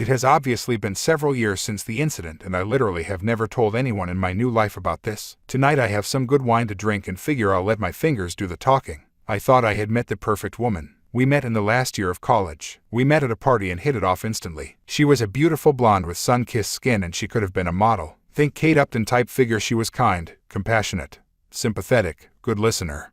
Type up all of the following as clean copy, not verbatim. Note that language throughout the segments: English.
It has obviously been several years since the incident, and I literally have never told anyone in my new life about this. Tonight I have some good wine to drink and figure I'll let my fingers do the talking. I thought I had met the perfect woman. We met in the last year of college. We met at a party and hit it off instantly. She was a beautiful blonde with sun-kissed skin, and she could have been a model. Think Kate Upton type figure. She was kind, compassionate, sympathetic, good listener,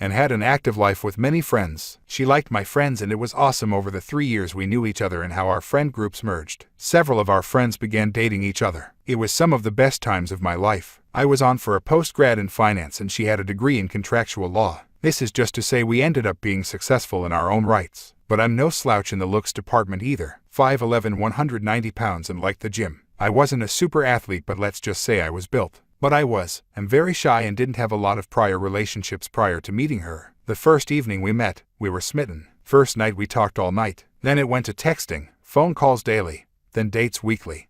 and had an active life with many friends. She liked my friends, and it was awesome over the 3 years we knew each other and how our friend groups merged. Several of our friends began dating each other. It was some of the best times of my life. I was on for a post-grad in finance and she had a degree in contractual law. This is just to say we ended up being successful in our own rights. But I'm no slouch in the looks department either. 5'11", 190 pounds, and liked the gym. I wasn't a super athlete, but let's just say I was built. But I was. I'm very shy and didn't have a lot of prior relationships prior to meeting her. The first evening we met, we were smitten. First night we talked all night. Then it went to texting, phone calls daily, then dates weekly.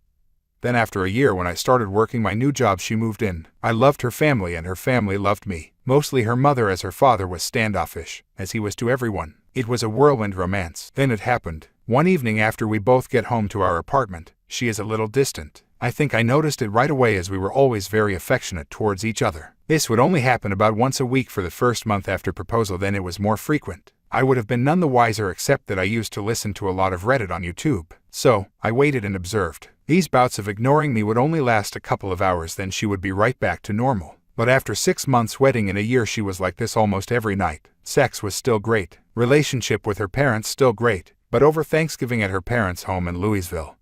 Then after a year, when I started working my new job, she moved in. I loved her family and her family loved me. Mostly her mother, as her father was standoffish, as he was to everyone. It was a whirlwind romance. Then it happened. One evening after we both get home to our apartment, she is a little distant. I think I noticed it right away, as we were always very affectionate towards each other. This would only happen about once a week for the first month after proposal, then it was more frequent. I would have been none the wiser, except that I used to listen to a lot of Reddit on YouTube. So, I waited and observed. These bouts of ignoring me would only last a couple of hours, then she would be right back to normal. But after 6 months wedding in a year, she was like this almost every night. Sex was still great. Relationship with her parents still great. But over Thanksgiving at her parents' home in Louisville,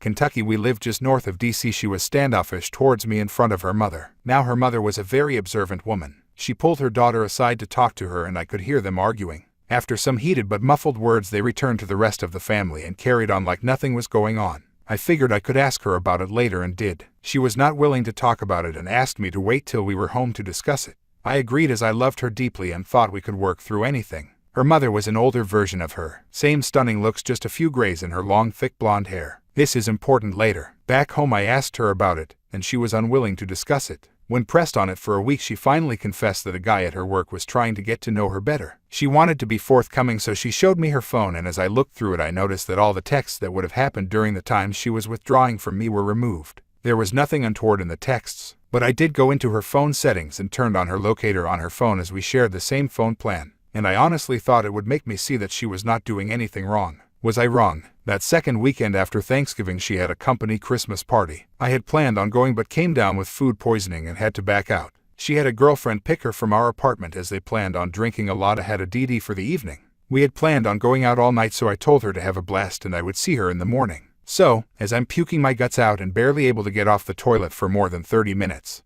Kentucky, we lived just north of DC, she was standoffish towards me in front of her mother. Now her mother was a very observant woman. She pulled her daughter aside to talk to her, and I could hear them arguing. After some heated but muffled words, they returned to the rest of the family and carried on like nothing was going on. I figured I could ask her about it later and did. She was not willing to talk about it and asked me to wait till we were home to discuss it. I agreed, as I loved her deeply and thought we could work through anything. Her mother was an older version of her. Same stunning looks, just a few grays in her long thick blonde hair. This is important later. Back home I asked her about it, and she was unwilling to discuss it. When pressed on it for a week, she finally confessed that a guy at her work was trying to get to know her better. She wanted to be forthcoming, so she showed me her phone, and as I looked through it I noticed that all the texts that would have happened during the time she was withdrawing from me were removed. There was nothing untoward in the texts, but I did go into her phone settings and turned on her locator on her phone, as we shared the same phone plan, and I honestly thought it would make me see that she was not doing anything wrong. Was I wrong? That second weekend after Thanksgiving, she had a company Christmas party. I had planned on going but came down with food poisoning and had to back out. She had a girlfriend pick her from our apartment, as they planned on drinking a lot. I had a DD for the evening. We had planned on going out all night, so I told her to have a blast and I would see her in the morning. So, as I'm puking my guts out and barely able to get off the toilet for more than 30 minutes,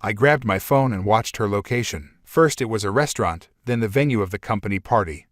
I grabbed my phone and watched her location. First it was a restaurant, then the venue of the company party,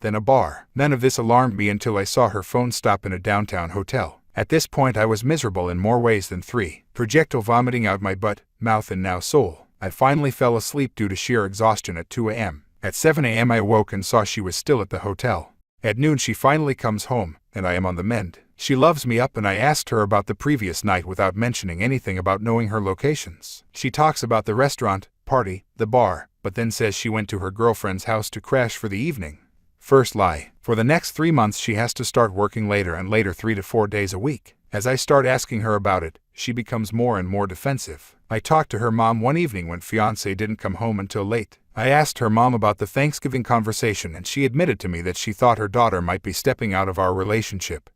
then a bar. None of this alarmed me until I saw her phone stop in a downtown hotel. At this point I was miserable in more ways than 3. Projectile vomiting out my butt, mouth, and now soul. I finally fell asleep due to sheer exhaustion at 2 a.m. At 7 a.m. I awoke and saw she was still at the hotel. At noon she finally comes home, and I am on the mend. She loves me up, and I asked her about the previous night without mentioning anything about knowing her locations. She talks about the restaurant, party, the bar, but then says she went to her girlfriend's house to crash for the evening. First lie. For the next 3 months she has to start working later and later, 3 to 4 days a week. As I start asking her about it, she becomes more and more defensive. I talked to her mom one evening when Fiancé didn't come home until late. I asked her mom about the Thanksgiving conversation, and she admitted to me that she thought her daughter might be stepping out of our relationship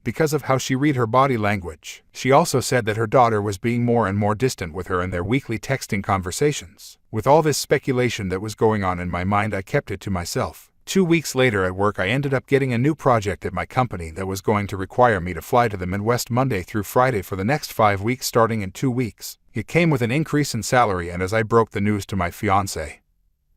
because of how she read her body language. She also said that her daughter was being more and more distant with her in their weekly texting conversations. With all this speculation that was going on in my mind, I kept it to myself. 2 weeks later at work, I ended up getting a new project at my company that was going to require me to fly to the Midwest Monday through Friday for the next 5 weeks starting in 2 weeks. It came with an increase in salary, and as I broke the news to my fiancé,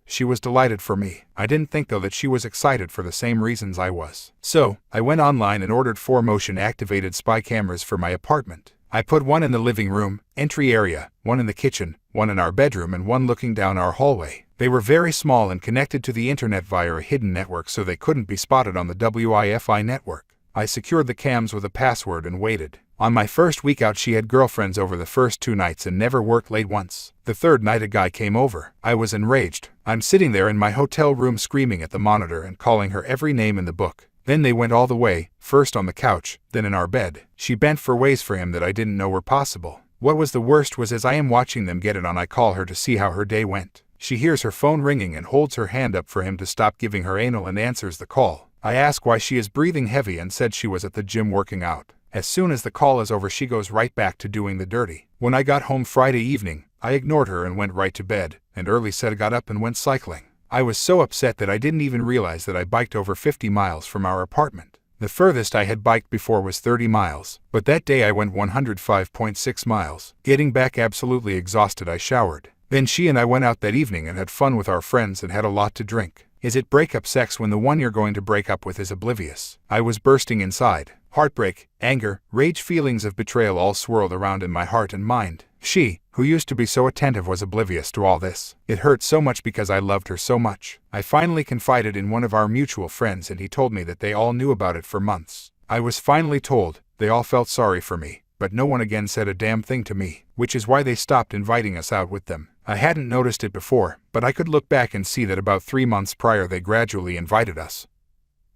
she was delighted for me. I didn't think though that she was excited for the same reasons I was. So, I went online and ordered 4 motion-activated spy cameras for my apartment. I put one in the living room, entry area, one in the kitchen, one in our bedroom, and one looking down our hallway. They were very small and connected to the internet via a hidden network, so they couldn't be spotted on the Wi-Fi network. I secured the cams with a password and waited. On my first week out, she had girlfriends over the first 2 nights and never worked late once. The third night a guy came over. I was enraged. I'm sitting there in my hotel room screaming at the monitor and calling her every name in the book. Then they went all the way, first on the couch, then in our bed. She bent for ways for him that I didn't know were possible. What was the worst was as I am watching them get it on, I call her to see how her day went. She hears her phone ringing and holds her hand up for him to stop giving her anal and answers the call. I ask why she is breathing heavy and said she was at the gym working out. As soon as the call is over, she goes right back to doing the dirty. When I got home Friday evening, I ignored her and went right to bed, and early said got up and went cycling. I was so upset that I didn't even realize that I biked over 50 miles from our apartment. The furthest I had biked before was 30 miles, but that day I went 105.6 miles. Getting back absolutely exhausted, I showered. Then she and I went out that evening and had fun with our friends and had a lot to drink. Is it breakup sex when the one you're going to break up with is oblivious? I was bursting inside. Heartbreak, anger, rage, feelings of betrayal all swirled around in my heart and mind. She, who used to be so attentive, was oblivious to all this. It hurt so much because I loved her so much. I finally confided in one of our mutual friends and he told me that they all knew about it for months. I was finally told. They all felt sorry for me, but no one again said a damn thing to me, which is why they stopped inviting us out with them. I hadn't noticed it before, but I could look back and see that about 3 months prior they gradually invited us.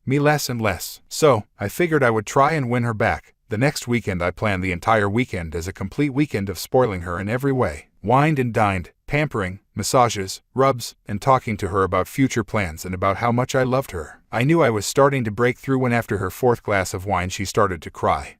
Me less and less. So, I figured I would try and win her back. The next weekend I planned the entire weekend as a complete weekend of spoiling her in every way. Wined and dined, pampering, massages, rubs, and talking to her about future plans and about how much I loved her. I knew I was starting to break through when after her 4th glass of wine she started to cry.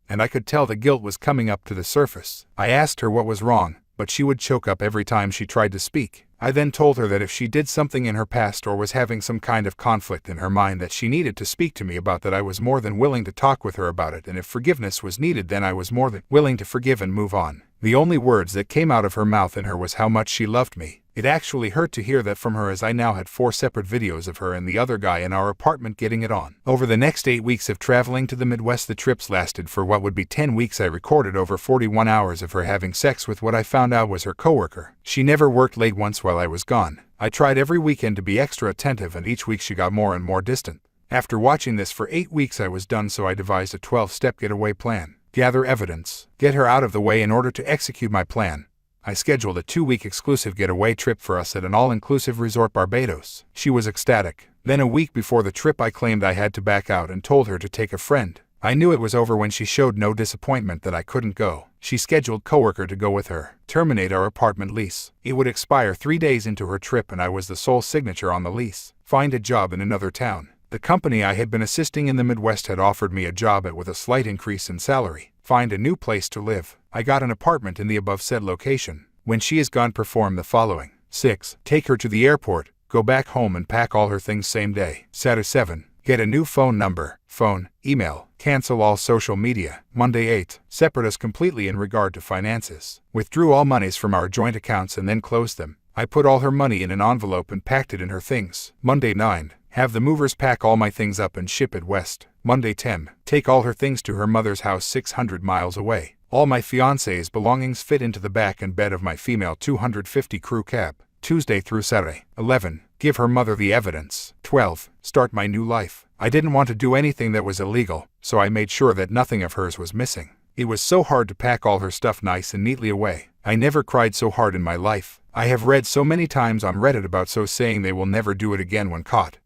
And I could tell the guilt was coming up to the surface. I asked her what was wrong, but she would choke up every time she tried to speak. I then told her that if she did something in her past or was having some kind of conflict in her mind that she needed to speak to me about, that I was more than willing to talk with her about it, and if forgiveness was needed then I was more than willing to forgive and move on. The only words that came out of her mouth and her was how much she loved me. It actually hurt to hear that from her, as I now had 4 separate videos of her and the other guy in our apartment getting it on. Over the next 8 weeks of traveling to the Midwest, the trips lasted for what would be 10 weeks. I recorded over 41 hours of her having sex with what I found out was her coworker. She never worked late once while I was gone. I tried every weekend to be extra attentive, and each week she got more and more distant. After watching this for 8 weeks I was done, so I devised a 12-step getaway plan. Gather evidence, get her out of the way in order to execute my plan. I scheduled a 2-week exclusive getaway trip for us at an all-inclusive resort, Barbados. She was ecstatic. Then a week before the trip I claimed I had to back out and told her to take a friend. I knew it was over when she showed no disappointment that I couldn't go. She scheduled coworker to go with her. Terminate our apartment lease. It would expire 3 days into her trip and I was the sole signature on the lease. Find a job in another town. The company I had been assisting in the Midwest had offered me a job with a slight increase in salary. Find a new place to live. I got an apartment in the above said location. When she is gone, perform the following. 6. Take her to the airport. Go back home and pack all her things same day. Saturday 7. Get a new phone number, phone, email. Cancel all social media. Monday 8. Separate us completely in regard to finances. Withdrew all monies from our joint accounts and then closed them. I put all her money in an envelope and packed it in her things. Monday 9. Have the movers pack all my things up and ship it west. Monday 10. Take all her things to her mother's house 600 miles away. All my fiancé's belongings fit into the back and bed of my female 250 crew cab. Tuesday through Saturday. 11. Give her mother the evidence. 12. Start my new life. I didn't want to do anything that was illegal, so I made sure that nothing of hers was missing. It was so hard to pack all her stuff nice and neatly away. I never cried so hard in my life. I have read so many times on Reddit about so saying they will never do it again when caught.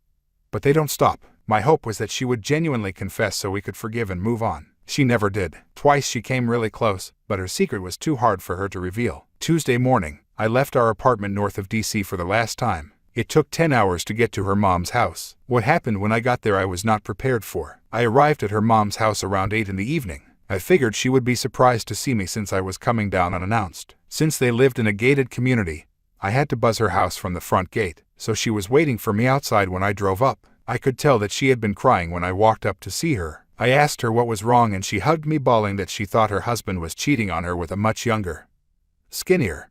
But they don't stop. My hope was that she would genuinely confess so we could forgive and move on. She never did. Twice she came really close, but her secret was too hard for her to reveal. Tuesday morning, I left our apartment north of DC for the last time. It took 10 hours to get to her mom's house. What happened when I got there I was not prepared for. I arrived at her mom's house around 8 in the evening. I figured she would be surprised to see me since I was coming down unannounced. Since they lived in a gated community, I had to buzz her house from the front gate, so she was waiting for me outside when I drove up. I could tell that she had been crying when I walked up to see her. I asked her what was wrong and she hugged me, bawling that she thought her husband was cheating on her with a much younger, skinnier,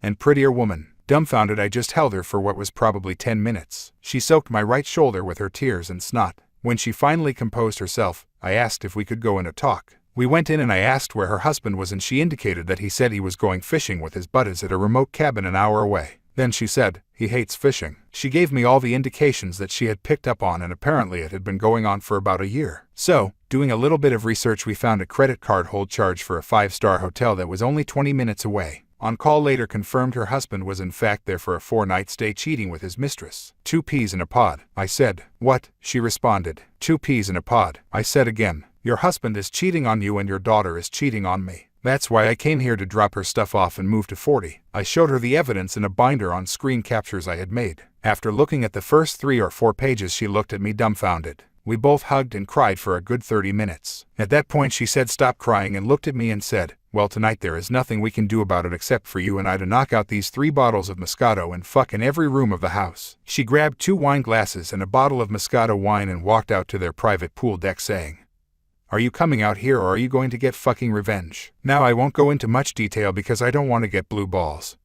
and prettier woman. Dumbfounded, I just held her for what was probably 10 minutes. She soaked my right shoulder with her tears and snot. When she finally composed herself, I asked if we could go in a talk. We went in and I asked where her husband was and she indicated that he said he was going fishing with his buddies at a remote cabin an hour away. Then she said, he hates fishing. She gave me all the indications that she had picked up on, and apparently it had been going on for about a year. So, doing a little bit of research, we found a credit card hold charge for a 5-star hotel that was only 20 minutes away. On call later confirmed her husband was in fact there for a 4-night stay cheating with his mistress. 2 peas in a pod. I said. What? She responded. 2 peas in a pod. I said again. Your husband is cheating on you and your daughter is cheating on me. That's why I came here to drop her stuff off and move to 40. I showed her the evidence in a binder on screen captures I had made. After looking at the first 3 or 4 pages, she looked at me dumbfounded. We both hugged and cried for a good 30 minutes. At that point she said stop crying and looked at me and said, well, tonight there is nothing we can do about it except for you and I to knock out these 3 bottles of Moscato and fuck in every room of the house. She grabbed 2 wine glasses and a bottle of Moscato wine and walked out to their private pool deck saying, are you coming out here or are you going to get fucking revenge? Now I won't go into much detail because I don't want to get blue balls.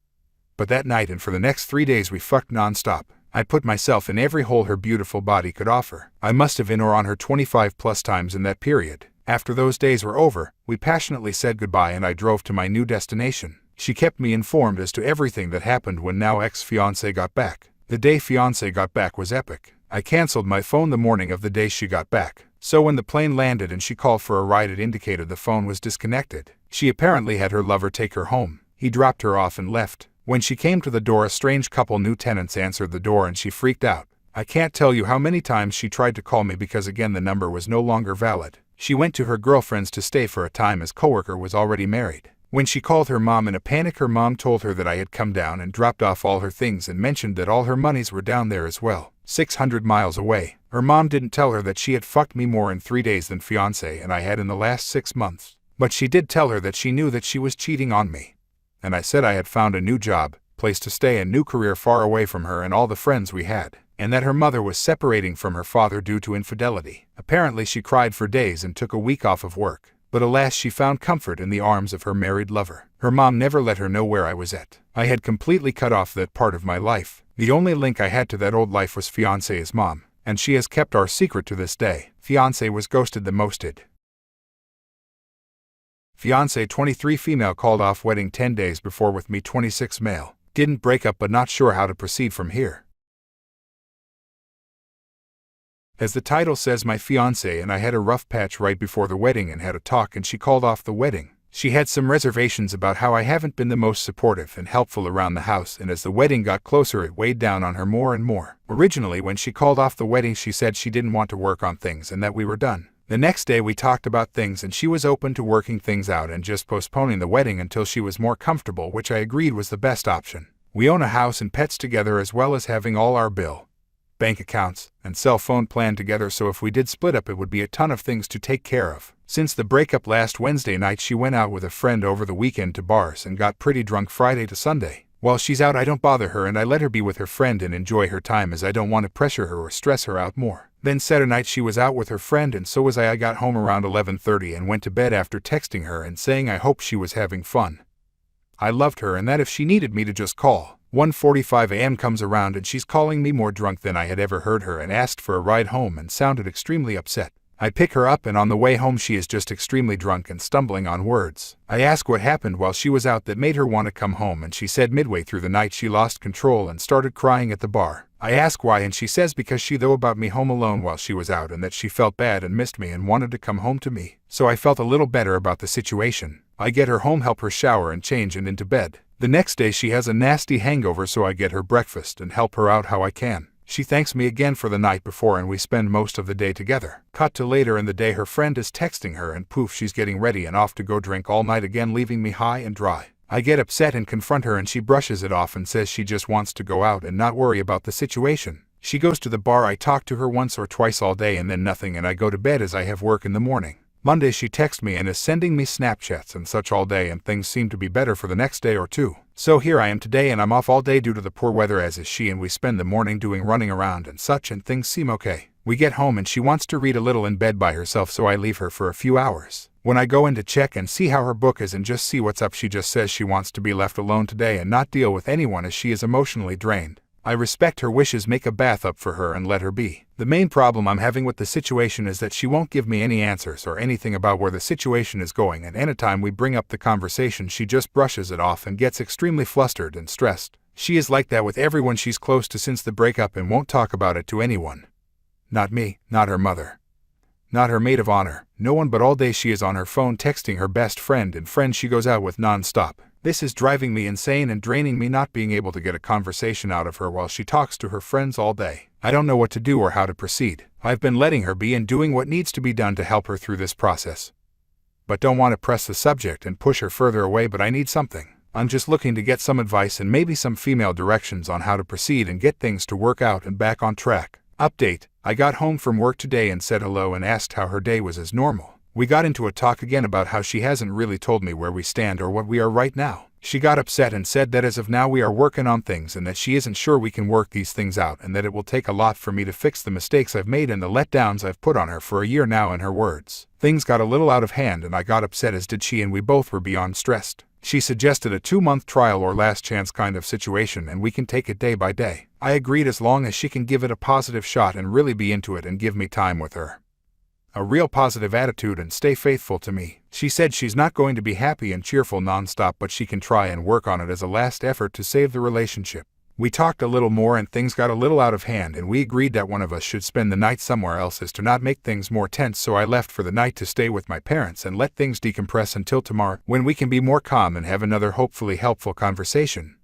But that night and for the next 3 days we fucked non-stop. I put myself in every hole her beautiful body could offer. I must have been or on her 25 plus times in that period. After those days were over, we passionately said goodbye and I drove to my new destination. She kept me informed as to everything that happened when now ex-fiancé got back. The day fiancé got back was epic. I canceled my phone the morning of the day she got back. So when the plane landed and she called for a ride, it indicated the phone was disconnected. She apparently had her lover take her home. He dropped her off and left. When she came to the door, a strange couple new tenants answered the door and she freaked out. I can't tell you how many times she tried to call me because again the number was no longer valid. She went to her girlfriend's to stay for a time as coworker was already married. When she called her mom in a panic, her mom told her that I had come down and dropped off all her things and mentioned that all her monies were down there as well, 600 miles away. Her mom didn't tell her that she had fucked me more in 3 days than fiancé and I had in the last 6 months. But she did tell her that she knew that she was cheating on me. And I said I had found a new job, place to stay and new career far away from her and all the friends we had, and that her mother was separating from her father due to infidelity. Apparently she cried for days and took a week off of work. But alas, she found comfort in the arms of her married lover. Her mom never let her know where I was at. I had completely cut off that part of my life. The only link I had to that old life was fiancé's mom, and she has kept our secret to this day. Fiancé was ghosted the mosted. Fiancé 23 female called off wedding 10 days before with me 26 male. Didn't break up but not sure how to proceed from here. As the title says, my fiancé and I had a rough patch right before the wedding and had a talk and she called off the wedding. She had some reservations about how I haven't been the most supportive and helpful around the house, and as the wedding got closer it weighed down on her more and more. Originally when she called off the wedding she said she didn't want to work on things and that we were done. The next day we talked about things and she was open to working things out and just postponing the wedding until she was more comfortable, which I agreed was the best option. We own a house and pets together as well as having all our bill, bank accounts, and cell phone plan together, so if we did split up it would be a ton of things to take care of. Since the breakup last Wednesday night she went out with a friend over the weekend to bars and got pretty drunk Friday to Sunday. While she's out I don't bother her and I let her be with her friend and enjoy her time as I don't want to pressure her or stress her out more. Then Saturday night she was out with her friend and so was I. I got home around 11:30 and went to bed after texting her and saying I hope she was having fun. I loved her and that if she needed me to just call. 1:45 a.m. comes around and she's calling me more drunk than I had ever heard her and asked for a ride home and sounded extremely upset. I pick her up and on the way home she is just extremely drunk and stumbling on words. I ask what happened while she was out that made her want to come home and she said midway through the night she lost control and started crying at the bar. I ask why and she says because she knew about me home alone while she was out and that she felt bad and missed me and wanted to come home to me. So I felt a little better about the situation. I get her home, help her shower and change and into bed. The next day she has a nasty hangover so I get her breakfast and help her out how I can. She thanks me again for the night before and we spend most of the day together. Cut to later in the day, her friend is texting her and poof, she's getting ready and off to go drink all night again, leaving me high and dry. I get upset and confront her and she brushes it off and says she just wants to go out and not worry about the situation. She goes to the bar. I talk to her once or twice all day and then nothing, and I go to bed as I have work in the morning. Monday she texts me and is sending me Snapchats and such all day, and things seem to be better for the next day or two. So here I am today and I'm off all day due to the poor weather, as is she, and we spend the morning doing running around and such, and things seem okay. We get home and she wants to read a little in bed by herself, so I leave her for a few hours. When I go in to check and see how her book is and just see what's up, she just says she wants to be left alone today and not deal with anyone as she is emotionally drained. I respect her wishes, make a bath up for her and let her be. The main problem I'm having with the situation is that she won't give me any answers or anything about where the situation is going, and anytime we bring up the conversation she just brushes it off and gets extremely flustered and stressed. She is like that with everyone she's close to since the breakup and won't talk about it to anyone. Not me, not her mother, not her maid of honor, no one, but all day she is on her phone texting her best friend and friends she goes out with non-stop. This is driving me insane and draining me not being able to get a conversation out of her while she talks to her friends all day. I don't know what to do or how to proceed. I've been letting her be and doing what needs to be done to help her through this process, but don't want to press the subject and push her further away, but I need something. I'm just looking to get some advice and maybe some female directions on how to proceed and get things to work out and back on track. Update: I got home from work today and said hello and asked how her day was as normal. We got into a talk again about how she hasn't really told me where we stand or what we are right now. She got upset and said that as of now we are working on things and that she isn't sure we can work these things out and that it will take a lot for me to fix the mistakes I've made and the letdowns I've put on her for a year now. In her words, things got a little out of hand and I got upset, as did she, and we both were beyond stressed. She suggested a 2-month trial or last chance kind of situation and we can take it day by day. I agreed as long as she can give it a positive shot and really be into it and give me time with her. A real positive attitude and stay faithful to me. She said she's not going to be happy and cheerful nonstop, but she can try and work on it as a last effort to save the relationship. We talked a little more and things got a little out of hand and we agreed that one of us should spend the night somewhere else as to not make things more tense, so I left for the night to stay with my parents and let things decompress until tomorrow when we can be more calm and have another hopefully helpful conversation.